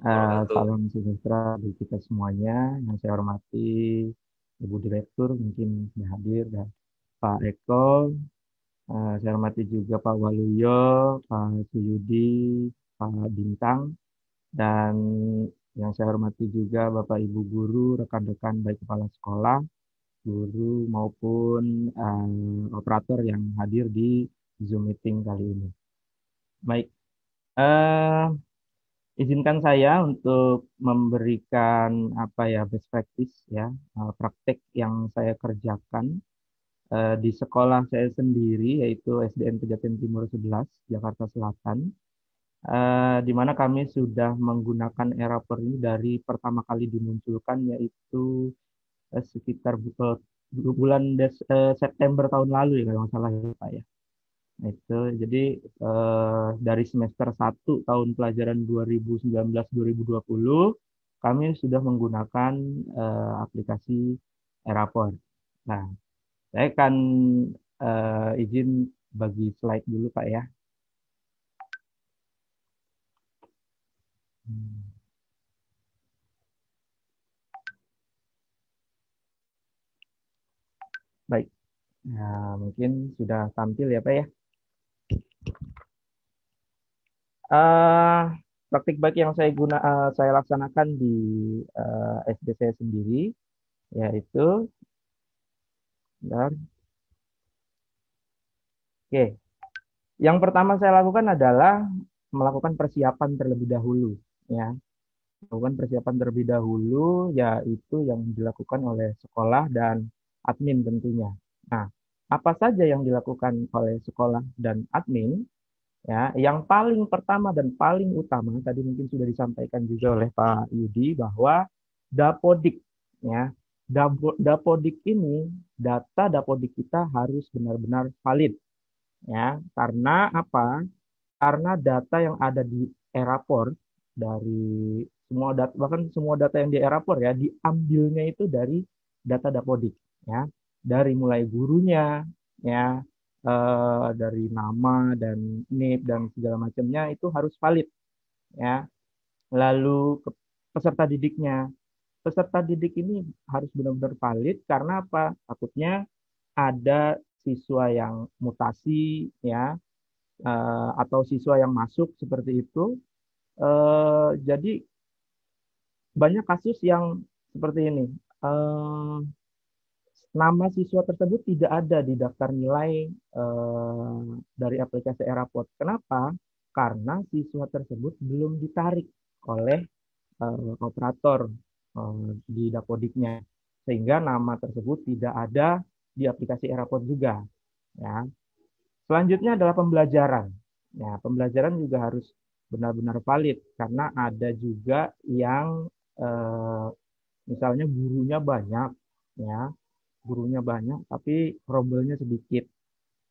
Salam sejahtera bagi kita semuanya. Yang saya hormati Ibu Direktur mungkin sudah hadir dan Pak Eko. Saya hormati juga Pak Waluyo, Pak Suyudi, Pak Bintang, dan yang saya hormati juga Bapak Ibu guru, rekan-rekan baik kepala sekolah, guru maupun operator yang hadir di Zoom meeting kali ini. Baik, eh, izinkan saya untuk memberikan apa ya best practice ya, praktek yang saya kerjakan di sekolah saya sendiri yaitu SDN Pejaten Timur 11 Jakarta Selatan, di mana kami sudah menggunakan Eraper ini dari pertama kali dimunculkan yaitu sekitar bulan September tahun lalu ya kalau nggak salah ya Pak ya. Nah, itu jadi dari semester 1 tahun pelajaran 2019-2020 kami sudah menggunakan aplikasi Erapor. Nah, saya akan izin bagi slide dulu Pak ya. Hmm, Baik, nah, mungkin sudah tampil ya Pak ya. Eh Praktik baik yang saya laksanakan di SD saya sendiri yaitu, bentar. Oke, yang pertama saya lakukan adalah melakukan persiapan terlebih dahulu, ya. Melakukan persiapan terlebih dahulu, yaitu yang dilakukan oleh sekolah dan admin tentunya. Nah, apa saja yang dilakukan oleh sekolah dan admin? Ya, yang paling pertama dan paling utama tadi mungkin sudah disampaikan juga oleh Pak Yudi bahwa Dapodik, ya. Dapodik ini, data Dapodik kita harus benar-benar valid, ya. Karena apa? Karena data yang ada di Erapor dari semua data, bahkan semua data yang di Erapor ya diambilnya itu dari data Dapodik, ya, dari mulai gurunya, ya, dari nama dan NIP dan segala macamnya itu harus valid, ya. Lalu peserta didiknya, peserta didik ini harus benar-benar valid karena apa? Takutnya ada siswa yang mutasi, ya, atau siswa yang masuk seperti itu. Jadi banyak kasus yang seperti ini. Eh, Nama siswa tersebut tidak ada di daftar nilai dari aplikasi Eraport. Kenapa? Karena siswa tersebut belum ditarik oleh operator di Dapodiknya, sehingga nama tersebut tidak ada di aplikasi Eraport juga. Ya. Selanjutnya adalah pembelajaran. Ya, pembelajaran juga harus benar-benar valid karena ada juga yang eh, misalnya gurunya banyak, tapi problemnya sedikit.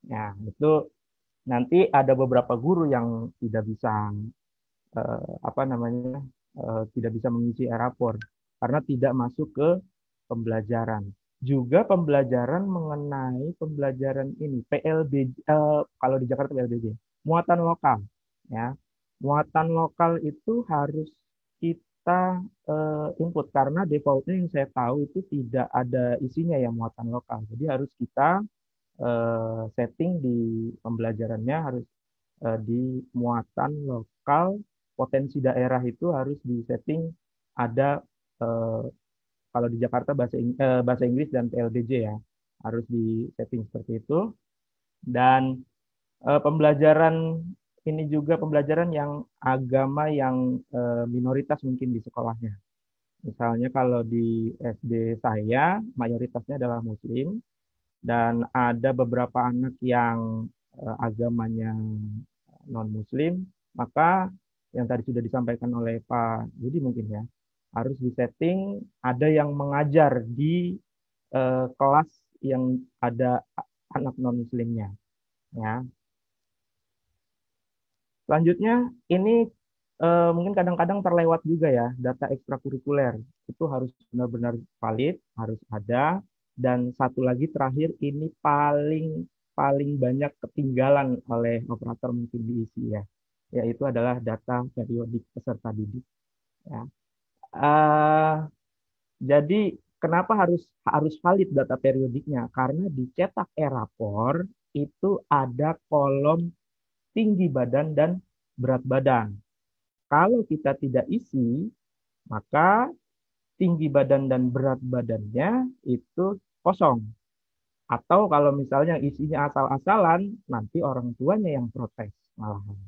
Ya, itu nanti ada beberapa guru yang tidak bisa apa namanya tidak bisa mengisi e-rapor karena tidak masuk ke pembelajaran. Juga pembelajaran mengenai pembelajaran ini PLB, kalau di Jakarta PLBJ, muatan lokal, ya. Muatan lokal itu harus kita input karena defaultnya yang saya tahu itu tidak ada isinya ya muatan lokal. Jadi harus kita setting di pembelajarannya harus di muatan lokal, potensi daerah itu harus di setting ada eh, kalau di Jakarta bahasa Inggris dan PLBJ ya harus di setting seperti itu. Dan pembelajaran ini juga pembelajaran yang agama yang minoritas mungkin di sekolahnya. Misalnya kalau di SD saya mayoritasnya adalah Muslim dan ada beberapa anak yang agamanya non-Muslim, maka yang tadi sudah disampaikan oleh Pak Yudi mungkin ya, harus disetting ada yang mengajar di kelas yang ada anak non-Muslimnya. Ya. Selanjutnya, ini mungkin kadang-kadang terlewat juga ya, data ekstrakurikuler. Itu harus benar-benar valid, harus ada. Dan satu lagi terakhir, ini paling paling banyak ketinggalan oleh operator mungkin diisi ya, yaitu adalah data periodik peserta didik. Ya. Eh, jadi kenapa harus harus valid data periodiknya? Karena dicetak e-rapor itu ada kolom tinggi badan dan berat badan. Kalau kita tidak isi, maka tinggi badan dan berat badannya itu kosong. Atau kalau misalnya isinya asal-asalan, nanti orang tuanya yang protes malahan.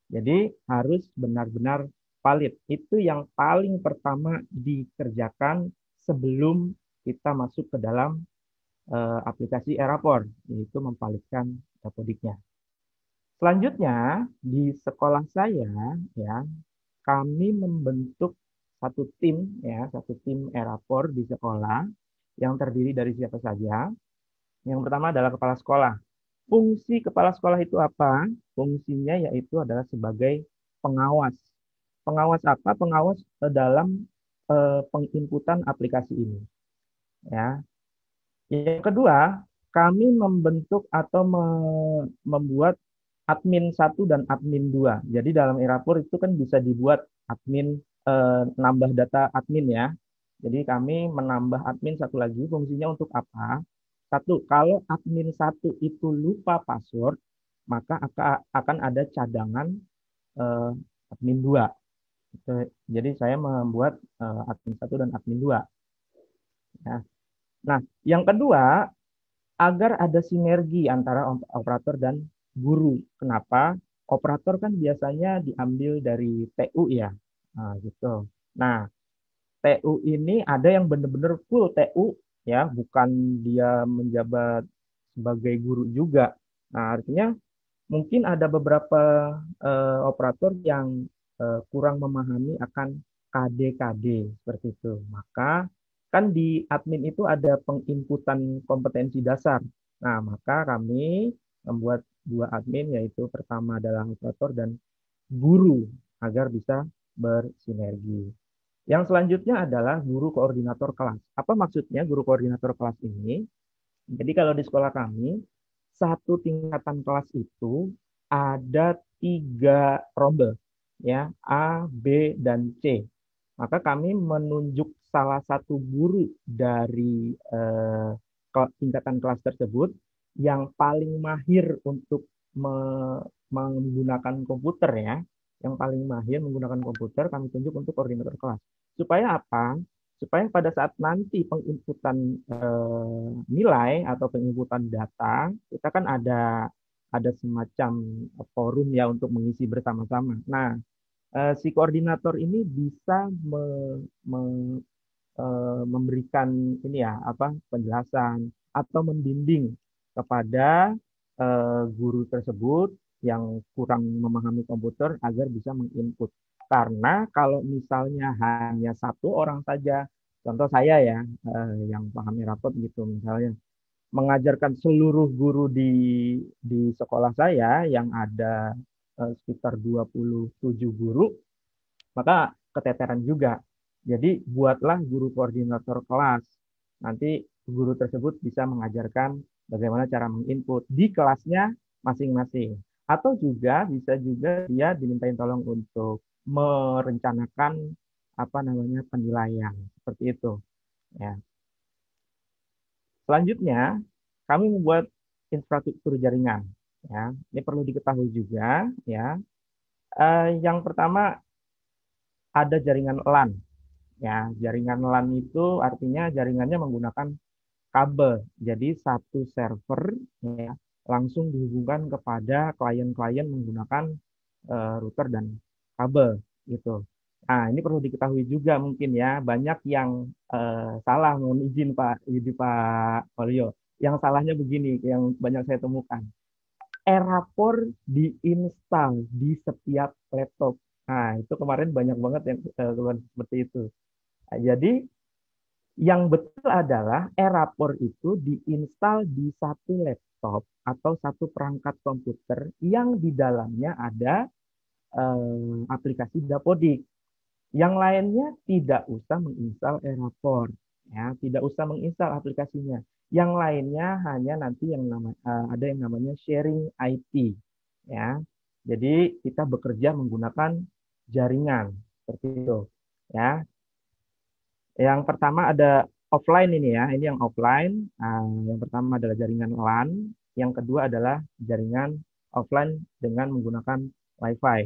Jadi harus benar-benar valid. Itu yang paling pertama dikerjakan sebelum kita masuk ke dalam aplikasi Erapor, yaitu memvalidkan metodiknya. Selanjutnya, di sekolah saya ya, kami membentuk satu tim ya, satu tim Erapor di sekolah yang terdiri dari siapa saja. Yang pertama adalah kepala sekolah. Fungsi kepala sekolah itu apa? Fungsinya yaitu adalah sebagai pengawas. Pengawas apa? Pengawas dalam penginputan aplikasi ini. Ya. Yang kedua, kami membentuk atau membuat admin satu dan admin 2. Jadi dalam Erapur itu kan bisa dibuat admin nambah data admin ya. Jadi kami menambah admin satu lagi fungsinya untuk apa? Satu, kalau admin satu itu lupa password, maka akan ada cadangan eh, admin 2. Jadi saya membuat admin satu dan admin 2. Ya. Nah, yang kedua, agar ada sinergi antara operator dan guru. Kenapa? Operator kan biasanya diambil dari TU ya. Nah, gitu. Nah, TU ini ada yang benar-benar full TU ya, bukan dia menjabat sebagai guru juga. Nah, artinya mungkin ada beberapa operator yang kurang memahami akan KD-KD seperti itu. Maka kan di admin itu ada penginputan kompetensi dasar. Nah, maka kami membuat dua admin yaitu pertama adalah operator dan guru agar bisa bersinergi. Yang selanjutnya adalah guru koordinator kelas. Apa maksudnya guru koordinator kelas ini? Jadi kalau di sekolah kami, satu tingkatan kelas itu ada tiga rombel, ya A, B, dan C. Maka kami menunjuk salah satu guru dari tingkatan kelas tersebut yang paling mahir untuk menggunakan komputer ya, yang paling mahir menggunakan komputer kami tunjuk untuk koordinator kelas. Supaya apa? Supaya pada saat nanti penginputan nilai atau penginputan data, kita kan ada semacam forum ya untuk mengisi bersama-sama. Nah, si koordinator ini bisa memberikan ini ya apa penjelasan atau membimbing kepada guru tersebut yang kurang memahami komputer agar bisa menginput. Karena kalau misalnya hanya satu orang saja, contoh saya ya yang pahami rapot gitu misalnya mengajarkan seluruh guru di sekolah saya yang ada sekitar 27 guru, maka keteteran juga. Jadi buatlah guru koordinator kelas. Nanti guru tersebut bisa mengajarkan bagaimana cara menginput di kelasnya masing-masing. Atau juga bisa juga dia dimintain tolong untuk merencanakan apa namanya penilaian seperti itu. Ya. Selanjutnya kami membuat infrastruktur jaringan. Ya, ini perlu diketahui juga. Ya, yang pertama ada jaringan LAN. Ya, jaringan LAN itu artinya jaringannya menggunakan kabel. Jadi satu server ya, langsung dihubungkan kepada klien-klien menggunakan router dan kabel gitu. Nah, ini perlu diketahui juga mungkin ya, banyak yang salah, mohon izin Pak Olio. Yang salahnya begini, yang banyak saya temukan. Erapor diinstal di setiap laptop. Nah, itu kemarin banyak banget yang keluar seperti itu. Nah, jadi yang betul adalah Erapor itu diinstal di satu laptop atau satu perangkat komputer yang di dalamnya ada aplikasi Dapodik. Yang lainnya tidak usah menginstal Erapor, ya, tidak usah menginstal aplikasinya. Yang lainnya hanya nanti ada yang namanya sharing IT, ya. Jadi kita bekerja menggunakan jaringan seperti itu. ya. Yang pertama ada offline ini ya, ini yang offline. Yang pertama adalah jaringan LAN, yang kedua adalah jaringan offline dengan menggunakan WiFi.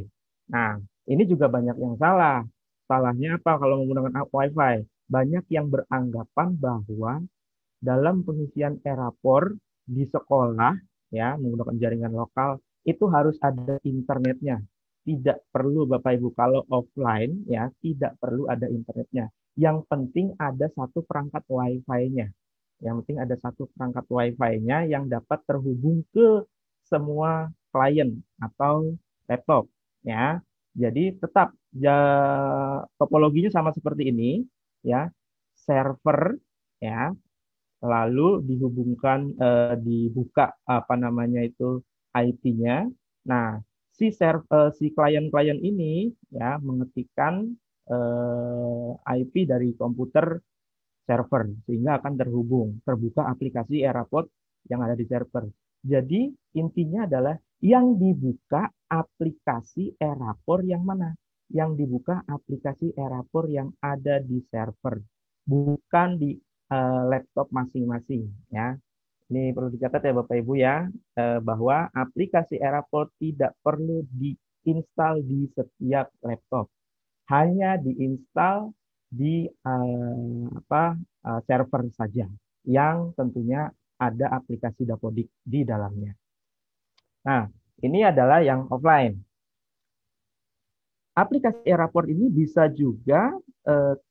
Nah, ini juga banyak yang salah. Salahnya apa kalau menggunakan WiFi? Banyak yang beranggapan bahwa dalam pengisian erapor di sekolah ya menggunakan jaringan lokal itu harus ada internetnya. Tidak perlu Bapak Ibu kalau offline ya tidak perlu ada internetnya. Yang penting ada satu perangkat WiFi-nya. Yang penting ada satu perangkat WiFi-nya yang dapat terhubung ke semua klien atau laptop ya. Jadi tetap topologinya sama seperti ini ya. Server ya lalu dibuka apa namanya itu IP-nya. Nah, si klien-klien ini ya mengetikkan IP dari komputer server sehingga akan terbuka aplikasi Airport yang ada di server. Jadi intinya adalah yang dibuka aplikasi Airport yang mana? Yang dibuka aplikasi Airport yang ada di server, bukan di laptop masing-masing ya. Ini perlu dicatat ya Bapak Ibu ya, bahwa aplikasi Airport tidak perlu diinstal di setiap laptop, hanya diinstal di server saja, yang tentunya ada aplikasi Dapodik di dalamnya. Nah, ini adalah yang offline. Aplikasi Airport ini bisa juga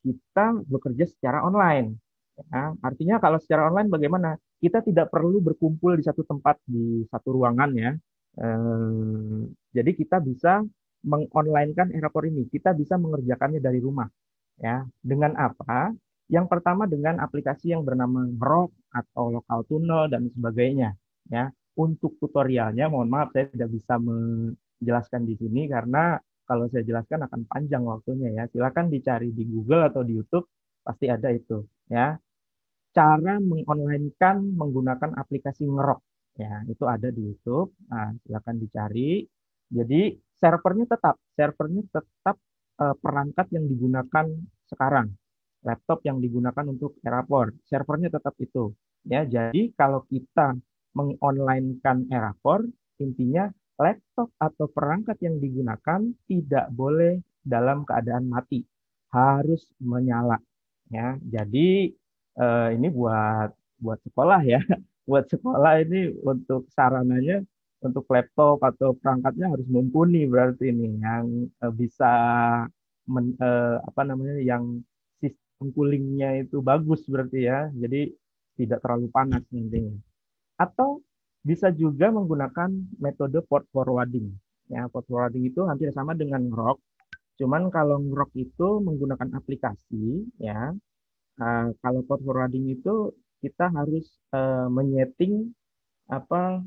kita bekerja secara online. Ya, artinya kalau secara online bagaimana? Kita tidak perlu berkumpul di satu tempat di satu ruangan ya. Jadi kita bisa mengonlinekan Airport ini. Kita bisa mengerjakannya dari rumah. Ya, dengan apa? Yang pertama dengan aplikasi yang bernama Grok atau Local Tunnel dan sebagainya. Ya, untuk tutorialnya, mohon maaf saya tidak bisa menjelaskan di sini karena kalau saya jelaskan akan panjang waktunya ya. Silakan dicari di Google atau di YouTube, pasti ada itu. Ya, cara mengonlinekan menggunakan aplikasi Ngerok. Ya, itu ada di YouTube. Nah, silakan dicari. Jadi servernya tetap perangkat yang digunakan sekarang. Laptop yang digunakan untuk Airport, servernya tetap itu. Ya, jadi kalau kita mengonlinekan Airport, intinya laptop atau perangkat yang digunakan tidak boleh dalam keadaan mati, harus menyala. Ya, jadi ini buat buat sekolah ya. Buat sekolah ini untuk sarananya untuk laptop atau perangkatnya harus mumpuni berarti ini yang bisa apa namanya yang sistem coolingnya itu bagus berarti ya. Jadi tidak terlalu panas nantinya. Atau bisa juga menggunakan metode port forwarding. Ya, port forwarding itu hampir sama dengan Grok. Cuman kalau Grok itu menggunakan aplikasi ya. Kalau port forwarding itu kita harus menyeting apa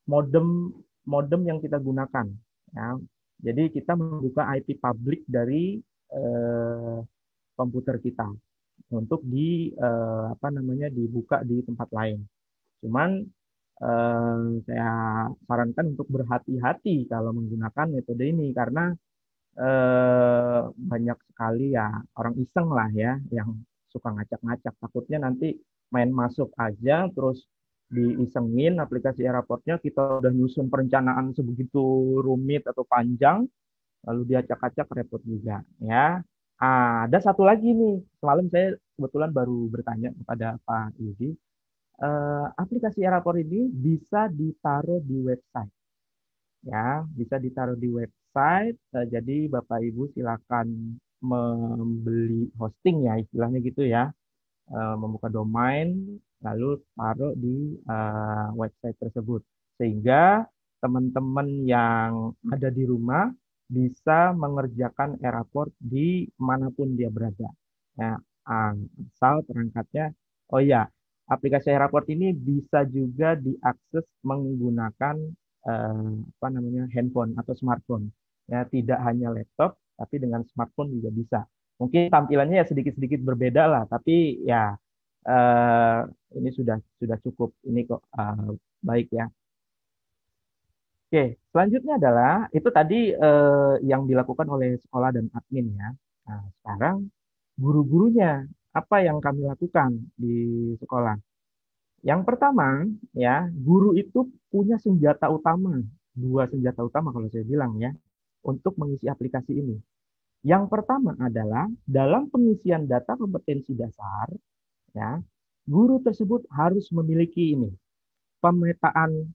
modem modem yang kita gunakan ya. Jadi kita membuka IP publik dari eh, komputer kita untuk apa namanya dibuka di tempat lain. Cuman saya sarankan untuk berhati-hati kalau menggunakan metode ini karena banyak sekali ya orang iseng lah ya yang suka ngacak-ngacak. Takutnya nanti main masuk aja terus diisengin aplikasi Airportnya kita udah nyusun perencanaan sebegitu rumit atau panjang lalu diacak-acak repot juga ya. Ada satu lagi nih, semalam saya kebetulan baru bertanya kepada Pak Yudi, aplikasi Airport ini bisa ditaruh di website ya, bisa ditaruh di website. Jadi Bapak Ibu silakan membeli hosting ya, istilahnya gitu ya, membuka domain, lalu taruh di website tersebut, sehingga teman-teman yang ada di rumah bisa mengerjakan e-raport di manapun dia berada. Ya, asal perangkatnya, oh ya, aplikasi e-raport ini bisa juga diakses menggunakan apa namanya handphone atau smartphone. Ya, tidak hanya laptop, tapi dengan smartphone juga bisa. Mungkin tampilannya ya sedikit-sedikit berbeda lah, tapi ya eh, ini sudah cukup ini kok baik ya. Oke, selanjutnya adalah itu tadi yang dilakukan oleh sekolah dan admin ya. Nah, sekarang guru-gurunya apa yang kami lakukan di sekolah? Yang pertama, ya, guru itu punya senjata utama, dua senjata utama kalau saya bilang ya, untuk mengisi aplikasi ini. Yang pertama adalah dalam pengisian data kompetensi dasar, ya, guru tersebut harus memiliki ini, pemetaan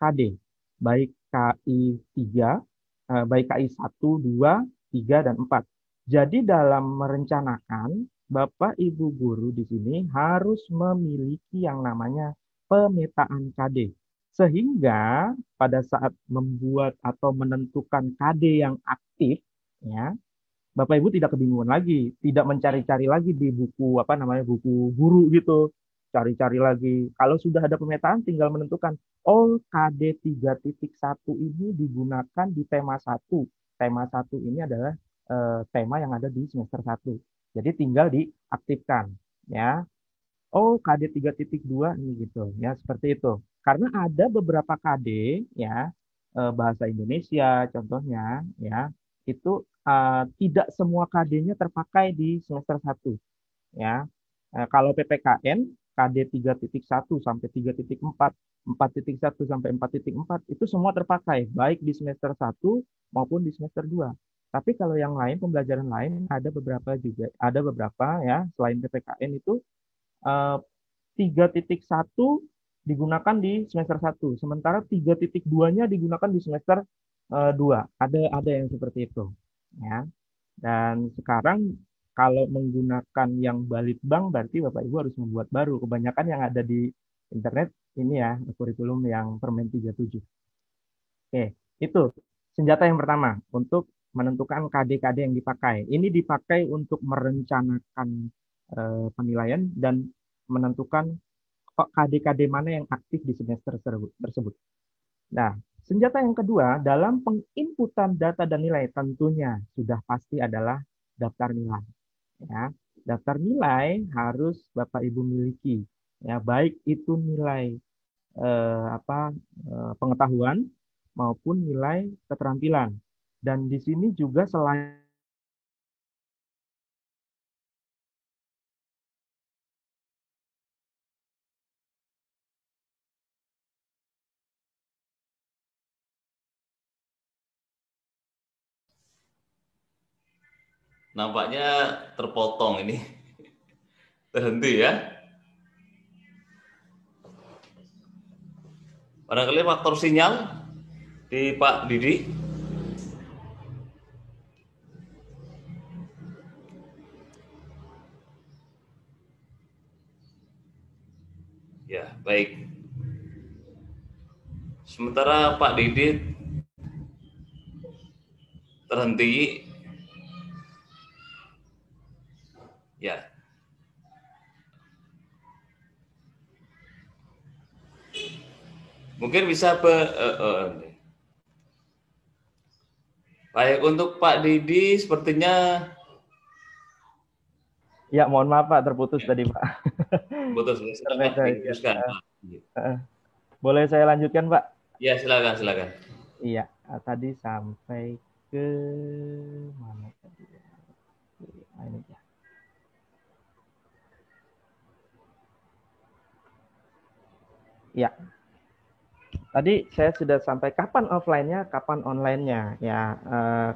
KD, baik KI 3, baik KI 1, 2, 3, dan 4. Jadi dalam merencanakan, Bapak Ibu guru di sini harus memiliki yang namanya pemetaan KD. Sehingga pada saat membuat atau menentukan KD yang aktif, ya, Bapak Ibu tidak kebingungan lagi, tidak mencari-cari lagi di buku apa namanya buku guru gitu. Cari-cari lagi. Kalau sudah ada pemetaan tinggal menentukan oh KD 3.1 ini digunakan di tema satu. Tema satu ini adalah tema yang ada di semester satu. Jadi tinggal diaktifkan ya. Oh, KD 3.2 ini gitu ya, seperti itu. Karena ada beberapa KD ya, bahasa Indonesia contohnya ya, itu tidak semua KD-nya terpakai di semester satu ya. Kalau PPKN KD 3.1 sampai 3.4, 4.1 sampai 4.4 itu semua terpakai baik di semester satu maupun di semester 2. Tapi kalau yang lain pembelajaran lain ada beberapa ya selain PPKN itu eh, 3.1 digunakan di semester satu, sementara 3.2-nya digunakan di semester 2. Ada yang seperti itu. Ya. Dan sekarang kalau menggunakan yang Balitbang berarti Bapak Ibu harus membuat baru. Kebanyakan yang ada di internet ini ya, kurikulum yang Permen 37. Oke, itu senjata yang pertama untuk menentukan KD-KD yang dipakai. Ini dipakai untuk merencanakan penilaian dan menentukan KD-KD mana yang aktif di semester tersebut. Nah, senjata yang kedua dalam penginputan data dan nilai tentunya sudah pasti adalah daftar nilai. Ya, daftar nilai harus Bapak Ibu miliki. Ya, baik itu nilai pengetahuan maupun nilai keterampilan. Dan di sini juga selain Nampaknya terpotong ini. Terhenti ya. Barangkali faktor sinyal di Pak Didi. Ya, baik. Sementara Pak Didi terhenti. Ya, mungkin bisa baik untuk Pak Didi sepertinya ya mohon maaf Pak terputus ya, tadi Pak. putus. Internet Silakan saya. diteruskan. Boleh saya lanjutkan Pak? Ya, silakan, silakan. Iya, tadi sampai ke mana tadi? Ini ya. Ya, tadi saya sudah sampai kapan offline-nya, kapan online-nya. Ya,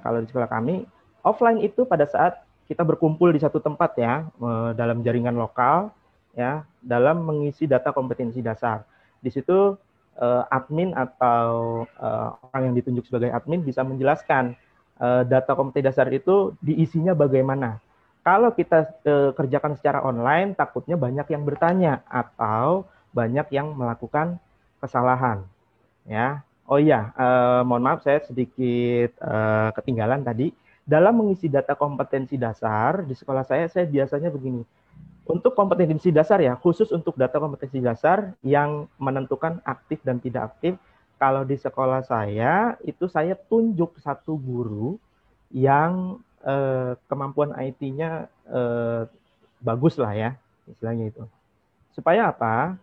kalau di sekolah kami, offline itu pada saat kita berkumpul di satu tempat ya, dalam jaringan lokal, ya, dalam mengisi data kompetensi dasar. Di situ admin atau orang yang ditunjuk sebagai admin bisa menjelaskan data kompetensi dasar itu diisinya bagaimana. Kalau kita kerjakan secara online, takutnya banyak yang bertanya atau banyak yang melakukan kesalahan. Ya, oh iya, mohon maaf saya sedikit ketinggalan tadi. Dalam mengisi data kompetensi dasar di sekolah saya biasanya begini. Untuk kompetensi dasar ya, khusus untuk data kompetensi dasar yang menentukan aktif dan tidak aktif, kalau di sekolah saya itu saya tunjuk satu guru yang kemampuan IT-nya bagus lah ya, istilahnya itu. Supaya apa?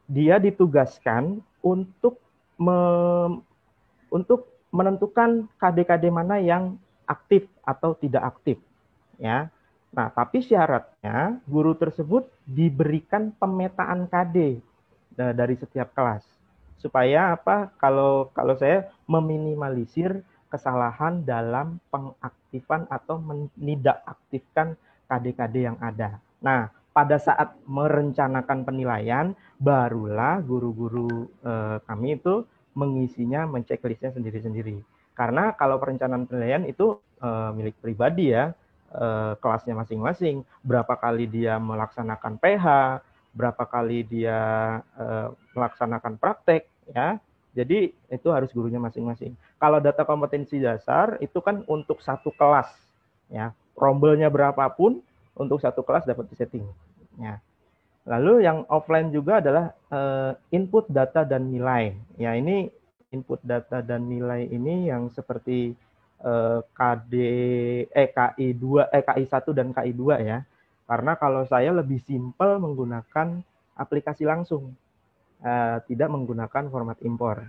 Dia ditugaskan me, untuk menentukan KD-KD mana yang aktif atau tidak aktif. ya. Nah, tapi syaratnya guru tersebut diberikan pemetaan KD dari setiap kelas. Supaya apa? Kalau kalau saya meminimalisir kesalahan dalam pengaktifan atau menidakaktifkan KD-KD yang ada. Nah, pada saat merencanakan penilaian, barulah guru-guru kami itu mengisinya, mencek-listnya sendiri-sendiri. Karena kalau perencanaan penilaian itu milik pribadi ya, kelasnya masing-masing, berapa kali dia melaksanakan PH, berapa kali dia melaksanakan praktek, ya. Jadi itu harus gurunya masing-masing. Kalau data kompetensi dasar itu kan untuk satu kelas, ya. Rombelnya berapapun untuk satu kelas dapat disetting. Ya. Lalu yang offline juga adalah input data dan nilai. Ya, ini input data dan nilai ini yang seperti KD KI 2 KI 1 dan KI 2 ya. Karena kalau saya lebih simpel menggunakan aplikasi langsung, tidak menggunakan format impor.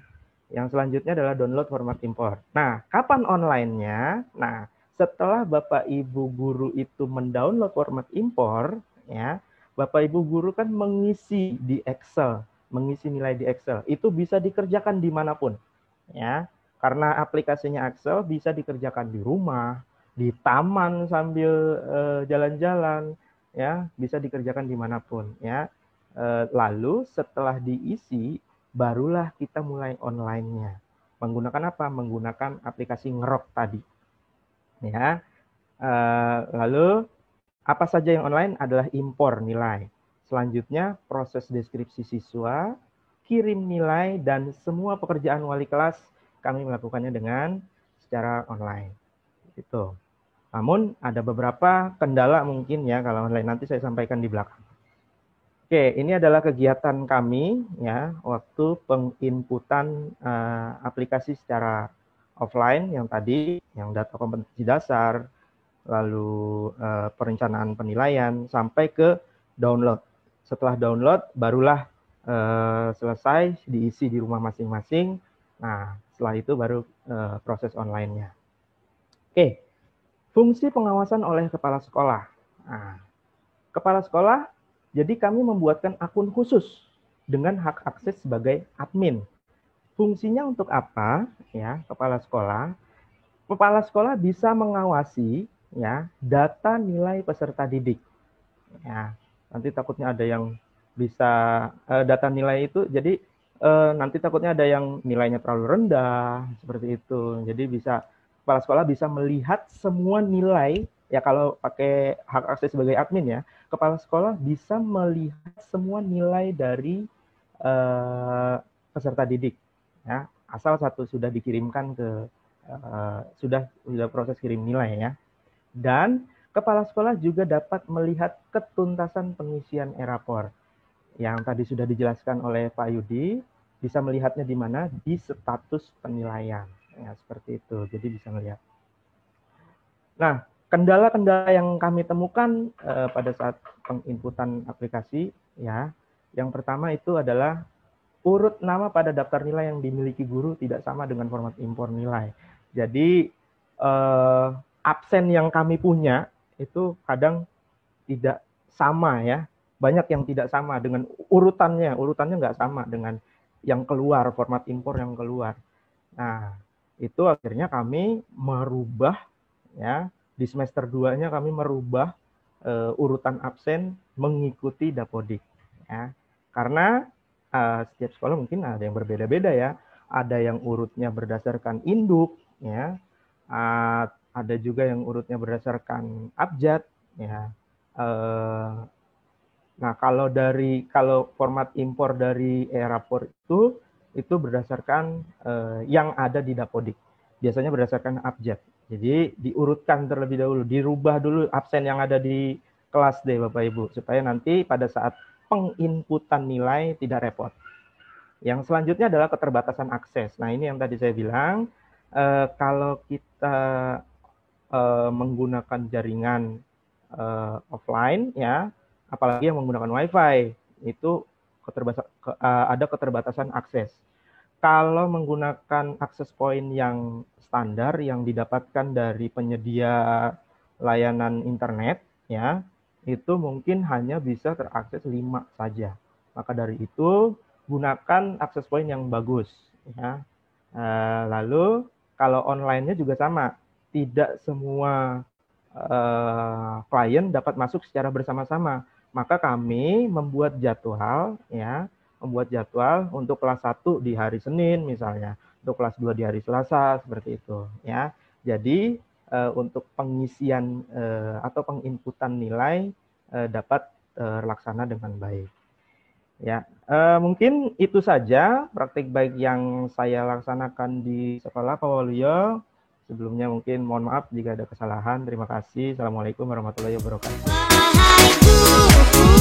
Yang selanjutnya adalah download format impor. Nah, kapan online-nya? Nah, setelah Bapak Ibu guru itu mendownload format impor, ya, Bapak Ibu guru kan mengisi di Excel, mengisi nilai di Excel. Itu bisa dikerjakan dimanapun, ya. Karena aplikasinya Excel bisa dikerjakan di rumah, di taman sambil jalan-jalan, ya, bisa dikerjakan dimanapun, ya. Lalu setelah diisi, barulah kita mulai online-nya. Menggunakan apa? Menggunakan aplikasi Ngerok tadi. Ya. Lalu apa saja yang online adalah impor nilai. Selanjutnya proses deskripsi siswa, kirim nilai, dan semua pekerjaan wali kelas kami melakukannya dengan secara online. Itu. Namun ada beberapa kendala mungkin ya kalau online, nanti saya sampaikan di belakang. Oke, ini adalah kegiatan kami ya waktu penginputan aplikasi secara offline yang tadi, yang data kompetensi dasar, lalu perencanaan penilaian sampai ke download. Setelah download barulah selesai diisi di rumah masing-masing. Nah, setelah itu baru proses online-nya. Oke, fungsi pengawasan oleh kepala sekolah. Nah, kepala sekolah, jadi kami membuatkan akun khusus dengan hak akses sebagai admin. Fungsinya untuk apa? Ya, kepala sekolah. Kepala sekolah bisa mengawasi ya data nilai peserta didik. Ya, nanti takutnya ada yang bisa data nilai itu, jadi nanti takutnya ada yang nilainya terlalu rendah seperti itu. Jadi bisa kepala sekolah bisa melihat semua nilai ya, kalau pakai hak akses sebagai admin ya, kepala sekolah bisa melihat semua nilai dari peserta didik ya, asal satu sudah dikirimkan ke sudah proses kirim nilai ya. Dan kepala sekolah juga dapat melihat ketuntasan pengisian e-rapor. Yang tadi sudah dijelaskan oleh Pak Yudi, bisa melihatnya di mana? Di status penilaian. Ya, seperti itu. Jadi bisa melihat. Nah, kendala-kendala yang kami temukan pada saat penginputan aplikasi, ya, yang pertama itu adalah urut nama pada daftar nilai yang dimiliki guru tidak sama dengan format impor nilai. Jadi absen yang kami punya itu kadang tidak sama ya. Banyak yang tidak sama dengan urutannya nggak sama dengan yang keluar, format impor yang keluar. Nah, itu akhirnya kami merubah ya, di semester 2-nya kami merubah urutan absen mengikuti Dapodik ya. Karena setiap sekolah mungkin ada yang berbeda-beda ya. Ada yang urutnya berdasarkan induk ya. Ada juga yang urutnya berdasarkan abjad ya. Nah, kalau format impor dari e-rapor itu berdasarkan yang ada di Dapodik. Biasanya berdasarkan abjad. Jadi diurutkan terlebih dahulu, dirubah dulu absen yang ada di kelas deh Bapak Ibu, supaya nanti pada saat penginputan nilai tidak repot. Yang selanjutnya adalah keterbatasan akses. Nah, ini yang tadi saya bilang, kalau kita menggunakan jaringan offline ya, apalagi yang menggunakan WiFi, itu ada keterbatasan akses. Kalau menggunakan akses point yang standar yang didapatkan dari penyedia layanan internet, ya, itu mungkin hanya bisa terakses 5 saja. Maka dari itu, gunakan access point yang bagus, ya. Lalu kalau online-nya juga sama, tidak semua klien dapat masuk secara bersama-sama. Maka kami membuat jadwal untuk kelas 1 di hari Senin misalnya, untuk kelas 2 di hari Selasa, seperti itu, ya. Jadi untuk pengisian atau penginputan nilai dapat terlaksana dengan baik. Ya, mungkin itu saja praktik baik yang saya laksanakan di sekolah Pak Waluyo. Sebelumnya mungkin mohon maaf jika ada kesalahan. Terima kasih. Assalamualaikum warahmatullahi wabarakatuh. Wahai guru